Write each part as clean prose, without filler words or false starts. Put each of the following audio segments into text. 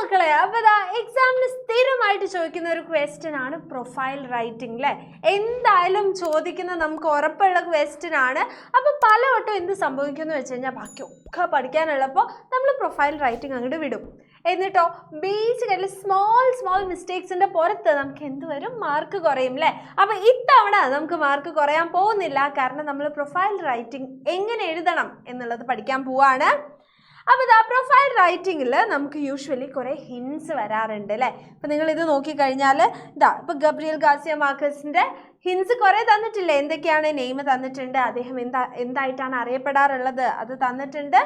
മക്കളെ, അപ്പോൾ എക്സാമിന് സ്ഥിരമായിട്ട് ചോദിക്കുന്ന ഒരു ക്വസ്റ്റ്യൻ ആണ് പ്രൊഫൈൽ റൈറ്റിംഗ് അല്ലേ. എന്തായാലും ചോദിക്കുന്ന നമുക്ക് ഉറപ്പുള്ള ക്വസ്റ്റ്യൻ ആണ്. അപ്പോൾ പലവട്ടം എന്ത് സംഭവിക്കുമെന്ന് വെച്ച് കഴിഞ്ഞാൽ ബാക്കിയൊക്കെ പഠിക്കാനുള്ളപ്പോൾ നമ്മൾ പ്രൊഫൈൽ റൈറ്റിംഗ് അങ്ങോട്ട് വിടും. എന്നിട്ടോ ബേസിക്കലി സ്മോൾ മിസ്റ്റേക്സിൻ്റെ പുറത്ത് നമുക്ക് എന്ത് വരും, മാർക്ക് കുറയും അല്ലേ. അപ്പോൾ ഇത്തവണ നമുക്ക് മാർക്ക് കുറയാൻ പോകുന്നില്ല, കാരണം നമ്മൾ പ്രൊഫൈൽ റൈറ്റിംഗ് എങ്ങനെ എഴുതണം എന്നുള്ളത് പഠിക്കാൻ പോവാണ്. അപ്പോൾ പ്രൊഫൈൽ റൈറ്റിങ്ങിൽ നമുക്ക് യൂഷ്വലി കുറേ ഹിൻസ് വരാറുണ്ട് അല്ലേ. അപ്പോൾ നിങ്ങളിത് നോക്കിക്കഴിഞ്ഞാൽ ഇപ്പോൾ ഗബ്രിയേൽ ഗാർസിയ മാർക്കസിൻ്റെ ഹിൻസ് കുറേ തന്നിട്ടില്ലേ. എന്തൊക്കെയാണ്? നെയിം തന്നിട്ടുണ്ട്, അദ്ദേഹം എന്തായിട്ടാണ് അറിയപ്പെടാറുള്ളത് അത് തന്നിട്ടുണ്ട്,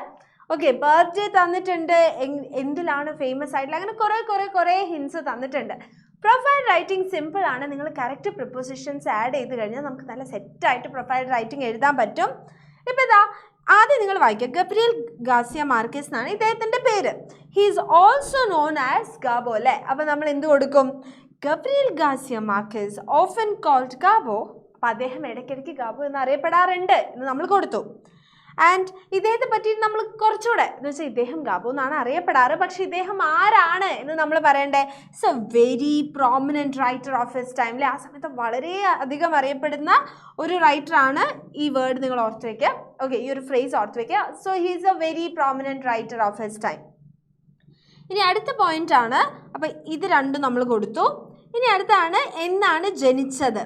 ഓക്കെ, ബർത്ത്ഡേ തന്നിട്ടുണ്ട്, എന്തിലാണ് ഫേമസ് ആയിട്ടുള്ള, അങ്ങനെ കുറേ ഹിൻസ് തന്നിട്ടുണ്ട്. പ്രൊഫൈൽ റൈറ്റിംഗ് സിമ്പിൾ ആണ്. നിങ്ങൾ കറക്റ്റ് പ്രിപ്പോസിഷൻസ് ആഡ് ചെയ്ത് കഴിഞ്ഞാൽ നമുക്ക് നല്ല സെറ്റായിട്ട് പ്രൊഫൈൽ റൈറ്റിംഗ് എഴുതാൻ പറ്റും. ഇപ്പോൾ ആദ്യം നിങ്ങൾ വായിക്കുക, ഗബ്രിയേൽ ഗാർസിയ മാർക്കേസ് എന്നാണ് ഇദ്ദേഹത്തിൻ്റെ പേര്. He is also known as Gabo അല്ലേ. അപ്പോൾ നമ്മൾ എന്ത് കൊടുക്കും? Gabriel Garcia Marquez often called Gabo. അപ്പോൾ അദ്ദേഹം ഇടയ്ക്കിടയ്ക്ക് ഗാബോ എന്ന് അറിയപ്പെടാറുണ്ട് എന്ന് നമ്മൾ കൊടുത്തു. ആൻഡ് ഇദ്ദേഹത്തെ പറ്റി നമ്മൾ കുറച്ചുകൂടെ എന്ന് വെച്ചാൽ ഇദ്ദേഹം ഗാബോ എന്നാണ് അറിയപ്പെടാറ്, പക്ഷേ ഇദ്ദേഹം ആരാണ് എന്ന് നമ്മൾ പറയണ്ടേ. It's A very prominent writer of his ടൈമിൽ. ആ സമയത്ത് വളരെ അധികം അറിയപ്പെടുന്ന ഒരു റൈറ്ററാണ്. ഈ വേർഡ് നിങ്ങൾ ഓർത്ത് വയ്ക്കുക, ഓക്കെ, ഈ ഒരു ഫ്രേസ് ഓർത്ത് വയ്ക്കുക. So he is A very prominent writer of his time. ഇനി അടുത്ത പോയിന്റ് ആണ്, അപ്പോൾ ഇത് രണ്ടും നമ്മൾ കൊടുത്തു. ഇനി അടുത്താണ് എന്നാണ് ജനിച്ചത്.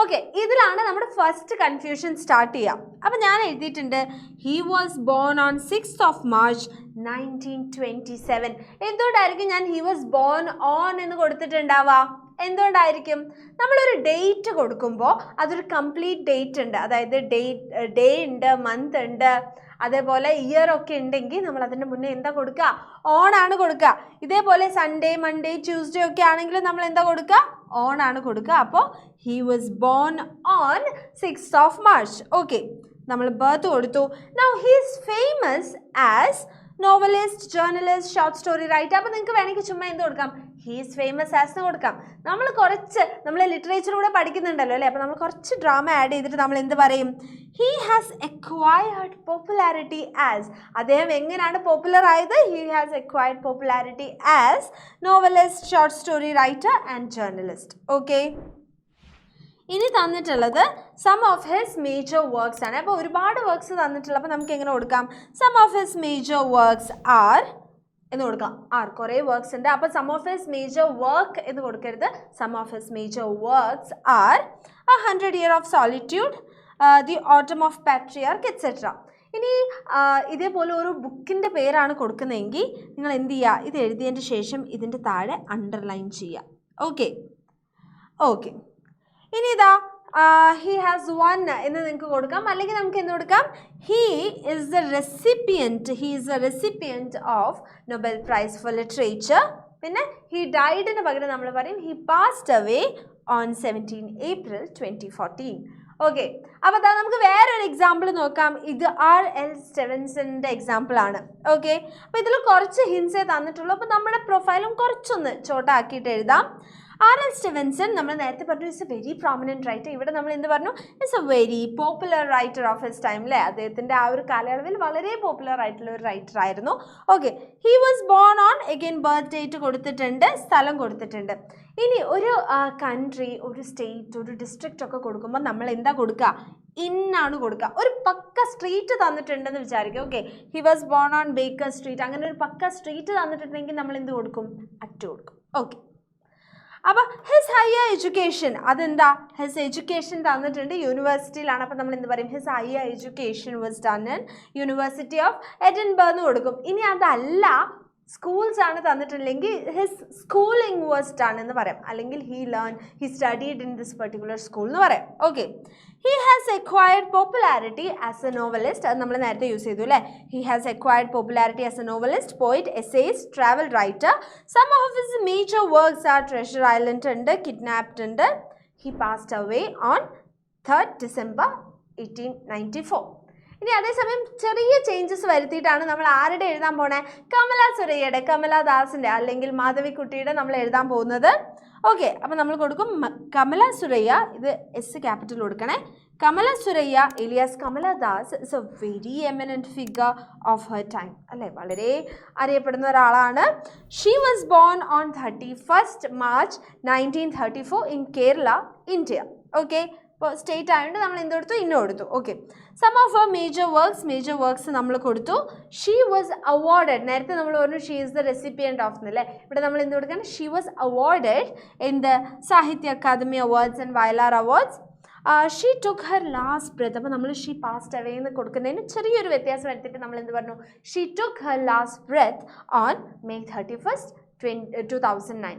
ഓക്കെ, ഇതിലാണ് നമ്മുടെ ഫസ്റ്റ് കൺഫ്യൂഷൻ സ്റ്റാർട്ട് ചെയ്യാം. അപ്പം ഞാൻ എഴുതിയിട്ടുണ്ട് he was born on 6th of March 1927. എന്തുകൊണ്ടായിരിക്കും ഞാൻ ഹി വാസ് ബോൺ ഓൺ എന്ന് കൊടുത്തിട്ടുണ്ടാവുക? എന്തുകൊണ്ടായിരിക്കും? നമ്മളൊരു ഡേറ്റ് കൊടുക്കുമ്പോൾ അതൊരു കംപ്ലീറ്റ് ഡേറ്റ് ഉണ്ട്, അതായത് ഡേ ഉണ്ട്, മന്ത് ഉണ്ട്, അതേപോലെ ഇയർ ഒക്കെ ഉണ്ടെങ്കിൽ നമ്മൾ അതിൻ്റെ മുന്നേ എന്താ കൊടുക്കുക? ഓൺ ആണ് കൊടുക്കുക. ഇതേപോലെ സൺഡേ, മൺഡേ, ട്യൂസ്ഡേ ഒക്കെ ആണെങ്കിലും നമ്മൾ എന്താ കൊടുക്കുക? ഓൺ ആണ് കൊടുക്കുക. അപ്പോൾ he was born on 6th of March. Okay, നമ്മൾ ബർത്ത് കൊടുത്തു. Now he is famous as novelist, journalist, short story writer. അപ്പോൾ നിങ്ങൾക്ക് വേണമെങ്കിൽ ചുമ്മാ എന്ത് കൊടുക്കാം? ഹി ഈസ് ഫേമസ് ആസ് എന്ന് കൊടുക്കാം. നമ്മൾ ലിറ്ററേച്ചറിലൂടെ പഠിക്കുന്നുണ്ടല്ലോ അല്ലേ. അപ്പോൾ നമ്മൾ കുറച്ച് ഡ്രാമ ആഡ് ചെയ്തിട്ട് നമ്മൾ എന്ത് പറയും? He has acquired popularity as. അദ്ദേഹം എങ്ങനെയാണ് പോപ്പുലർ ആയത്? He has acquired popularity as novelist, short story writer and journalist. Okay, ഇനി തന്നിട്ടുള്ളത് some of his major works ആണ്. അപ്പോൾ ഒരുപാട് വർക്ക്സ് തന്നിട്ടുള്ളത്. അപ്പോൾ നമുക്ക് എങ്ങനെ കൊടുക്കാം? Some of his major works are എന്ന് കൊടുക്കാം. കുറേ വർക്ക്സ് ഉണ്ട്. അപ്പോൾ some of his major work എന്ന് കൊടുക്കരുത്. Some of his major works are 100 Years of Solitude, the ഓട്ടം ഓഫ് പാട്രിയാർക്ക്, എക്സെട്ര. ഇനി ഇതേപോലെ ഒരു ബുക്കിൻ്റെ പേരാണ് കൊടുക്കുന്നതെങ്കിൽ നിങ്ങൾ എന്ത് ചെയ്യുക? ഇത് എഴുതിയതിൻ്റെ ശേഷം ഇതിൻ്റെ താഴെ അണ്ടർലൈൻ ചെയ്യുക. ഓക്കെ. ഇനി ഹി ഹാസ് വൺ എന്ന് നിങ്ങൾക്ക് കൊടുക്കാം, അല്ലെങ്കിൽ നമുക്ക് എന്ത് കൊടുക്കാം? He is the recipient of Nobel price four literature. പിന്നെ ഹി ഡൈഡിന് പകരം നമ്മൾ പറയും he passed away on 17 April 2014. Okay, അപ്പോൾ നമുക്ക് വേറൊരു എക്സാമ്പിൾ നോക്കാം. ഇത് R.L. സ്റ്റെവൻസണിൻ്റെ എക്സാമ്പിൾ ആണ്. ഓക്കെ, അപ്പോൾ ഇതിൽ കുറച്ച് ഹിൻസേ തന്നിട്ടുള്ളൂ. അപ്പോൾ നമ്മുടെ പ്രൊഫൈലും കുറച്ചൊന്ന് ചോട്ടാക്കിയിട്ട് എഴുതാം. R.L. സ്റ്റെവൻസൺ നമ്മൾ നേരത്തെ പറഞ്ഞു is A very prominent writer. ഇവിടെ നമ്മൾ എന്ത് പറഞ്ഞു? Is A very popular writer of his time അല്ലേ. അദ്ദേഹത്തിൻ്റെ ആ ഒരു കാലയളവിൽ വളരെ പോപ്പുലർ ആയിട്ടുള്ള ഒരു റൈറ്റർ ആയിരുന്നു. Okay, he was born on, again birth date കൊടുത്തിട്ടുണ്ട്, സ്ഥലം കൊടുത്തിട്ടുണ്ട്. ഇനി ഒരു കൺട്രി, ഒരു സ്റ്റേറ്റ്, ഒരു ഡിസ്ട്രിക്റ്റ് ഒക്കെ കൊടുക്കുമ്പോൾ നമ്മൾ എന്താ കൊടുക്കുക? ഇന്നാണ് കൊടുക്കുക. ഒരു പക്ക സ്ട്രീറ്റ് തന്നിട്ടുണ്ടെന്ന് വിചാരിക്കുക. Okay, he was born on Baker street, അങ്ങനെ ഒരു പക്ക സ്ട്രീറ്റ് തന്നിട്ടുണ്ടെങ്കിൽ നമ്മൾ എന്ത് കൊടുക്കും? അറ്റ് കൊടുക്കും. ഓക്കെ, അപ്പോൾ ഹിസ് ഹയർ എഡ്യൂക്കേഷൻ, അതെന്താ? ഹിസ് എഡ്യൂക്കേഷൻ തന്നിട്ടുണ്ട്, യൂണിവേഴ്സിറ്റിയിലാണ്. അപ്പോൾ നമ്മൾ എന്ത് പറയും? His higher education was done in university of Edinburgh എന്ന് കൊടുക്കും. ഇനി അതല്ല, സ്കൂൾസ് ആണ് തന്നിട്ടില്ലെങ്കിൽ ഹിസ് സ്കൂളിംഗ് വാസ് ഡൺ എന്ന് പറയാം, അല്ലെങ്കിൽ he studied in this particular school എന്ന് പറയാം. Okay, he has acquired popularity as a novelist, അത് നമ്മൾ നേരത്തെ യൂസ് ചെയ്തു അല്ലേ. He has acquired popularity as a novelist, poet, essayist, travel writer. Some of his major works are Treasure Island ഉണ്ട്, Kidnapped ഉണ്ട്. He passed away on 3rd December 1894. ഇനി അതേസമയം ചെറിയ ചേഞ്ചസ് വരുത്തിയിട്ടാണ് നമ്മൾ ആരുടെ എഴുതാൻ പോണേ? കമല സുരയ്യയുടെ, കമലാദാസിൻ്റെ അല്ലെങ്കിൽ മാധവിക്കുട്ടിയുടെ നമ്മൾ എഴുതാൻ പോകുന്നത്. ഓക്കെ, അപ്പോൾ നമ്മൾ കൊടുക്കും കമല സുരയ്യ, ഇത് S ക്യാപിറ്റൽ കൊടുക്കണേ, Kamala Suraya, alias Kamala Das, is a very eminent figure of her time. അല്ലേ, വളരെ അറിയപ്പെടുന്ന ഒരാളാണ്. She was born on 31st March 1934 in Kerala, India. Okay, ഇപ്പോൾ സ്റ്റേറ്റ് ആയതുകൊണ്ട് നമ്മൾ എന്ത് കൊടുത്തു, ഇന്ന കൊടുത്തു. Okay, some of her major works നമ്മൾ കൊടുത്തു. ഷീ വാസ് awarded, നേരത്തെ നമ്മൾ പറഞ്ഞു she is the recipient of എന്നല്ലേ, ഇവിടെ നമ്മൾ എന്ത് കൊടുക്കണം, she was awarded in the Sahitya Akademi awards and Vayalar awards. She took her last breath. അപ്പോൾ നമ്മൾ ഷീ പാസ്റ്റ് അവേ എന്ന് കൊടുക്കുന്നതിന് ചെറിയൊരു വ്യത്യാസം എടുത്തിട്ട് നമ്മൾ എന്ത് പറഞ്ഞു, she took her last breath on May 31st, 2009.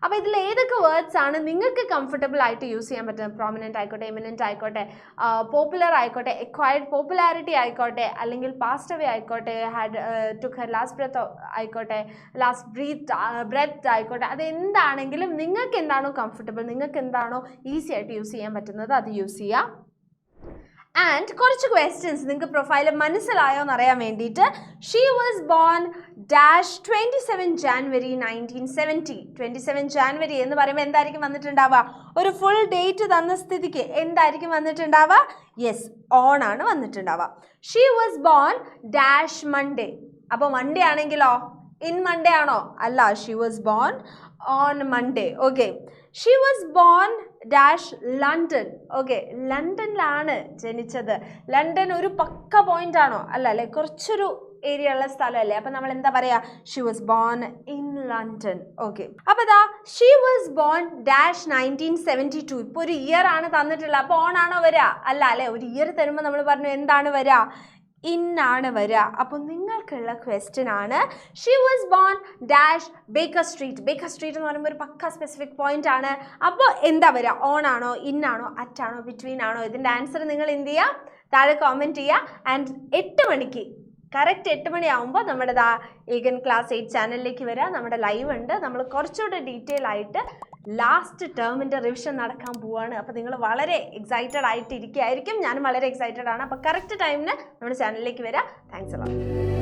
അപ്പോൾ ഇതിൽ ഏതൊക്കെ വേർഡ്സ് ആണ് നിങ്ങൾക്ക് കംഫർട്ടബിൾ ആയിട്ട് യൂസ് ചെയ്യാൻ പറ്റുന്നത്? പ്രോമിനൻ്റ് ആയിക്കോട്ടെ, എമിനൻ്റ് ആയിക്കോട്ടെ, പോപ്പുലർ ആയിക്കോട്ടെ, എക്വയർഡ് പോപ്പുലാരിറ്റി ആയിക്കോട്ടെ, അല്ലെങ്കിൽ പാസ്റ്റ് അവേ ആയിക്കോട്ടെ, had took her last breath ആയിക്കോട്ടെ, ലാസ്റ്റ് ബ്രെത്ത് ആയിക്കോട്ടെ, അതെന്താണെങ്കിലും നിങ്ങൾക്ക് എന്താണോ കംഫർട്ടബിൾ, നിങ്ങൾക്ക് എന്താണോ ഈസി ആയിട്ട് യൂസ് ചെയ്യാൻ പറ്റുന്നത് അത് യൂസ് ചെയ്യാം. ആൻഡ് കുറച്ച് ക്വസ്റ്റ്യൻസ് നിങ്ങൾക്ക് പ്രൊഫൈൽ മനസ്സിലായോ എന്നറിയാൻ വേണ്ടിയിട്ട്, she was born dash 27 January 1970. 27 January എന്ന് പറയുമ്പോൾ എന്തായിരിക്കും വന്നിട്ടുണ്ടാവുക? ഒരു ഫുൾ ഡേറ്റ് തന്ന സ്ഥിതിക്ക് എന്തായിരിക്കും വന്നിട്ടുണ്ടാവുക? യെസ്, ഓൺ ആണ് വന്നിട്ടുണ്ടാവുക. She was born dash Monday. അപ്പോൾ മൺഡേ ആണെങ്കിലോ ഇൻ മൺഡേ ആണോ? അല്ല, she was born on Monday. Okay, she was born dash London. Okay, ലണ്ടനിലാണ് ജനിച്ചത്. ലണ്ടൻ ഒരു പക്ക പോയിന്റ് ആണോ? അല്ല അല്ലേ, കുറച്ചൊരു ഏരിയ ഉള്ള സ്ഥലമല്ലേ. അപ്പം നമ്മൾ എന്താ പറയുക? She was born in London. Okay, അപ്പോൾ ഇതാ ഷീ വാസ് ബോൺ ഡാഷ് 1972. ഇപ്പോൾ ഒരു ഇയർ ആണ് തന്നിട്ടുള്ളത്. അപ്പോൾ ഓൺ ആണോ വരിക? അല്ല അല്ലേ, ഒരു ഇയർ തരുമ്പോൾ നമ്മൾ പറഞ്ഞു എന്താണ് വരിക? ഇന്നാണ് വരിക. അപ്പോൾ നിങ്ങൾക്കുള്ള ക്വസ്റ്റ്യൻ ആണ് she was born dash Baker street. Baker street എന്ന് പറയുമ്പോൾ ഒരു പക്ക സ്പെസിഫിക് പോയിന്റ് ആണ്. അപ്പോൾ എന്താ വരിക? ഓൺ ആണോ, ഇന്നാണോ, അറ്റാണോ, ബിറ്റ്വീൻ ആണോ? ഇതിൻ്റെ ആൻസർ നിങ്ങൾ എന്ത് ചെയ്യുക? താഴെ കോമെൻറ്റ് ചെയ്യുക. ആൻഡ് 8 മണിക്ക് കറക്റ്റ് 8 മണിയാവുമ്പോൾ നമ്മുടെ ഈഗൻ ക്ലാസ് 8 ചാനലിലേക്ക് വരിക. നമ്മുടെ ലൈവ് ഉണ്ട്. നമ്മൾ കുറച്ചുകൂടെ ഡീറ്റെയിൽ ആയിട്ട് ലാസ്റ്റ് ടേമിൻ്റെ റിവിഷൻ നടക്കാൻ പോവുകയാണ്. അപ്പോൾ നിങ്ങൾ വളരെ എക്സൈറ്റഡ് ആയിട്ട് ഇരിക്കുകയായിരിക്കും. ഞാനും വളരെ എക്സൈറ്റഡ് ആണ്. അപ്പോൾ കറക്റ്റ് ടൈമിന് നമ്മുടെ ചാനലിലേക്ക് വരിക. Thanks a lot.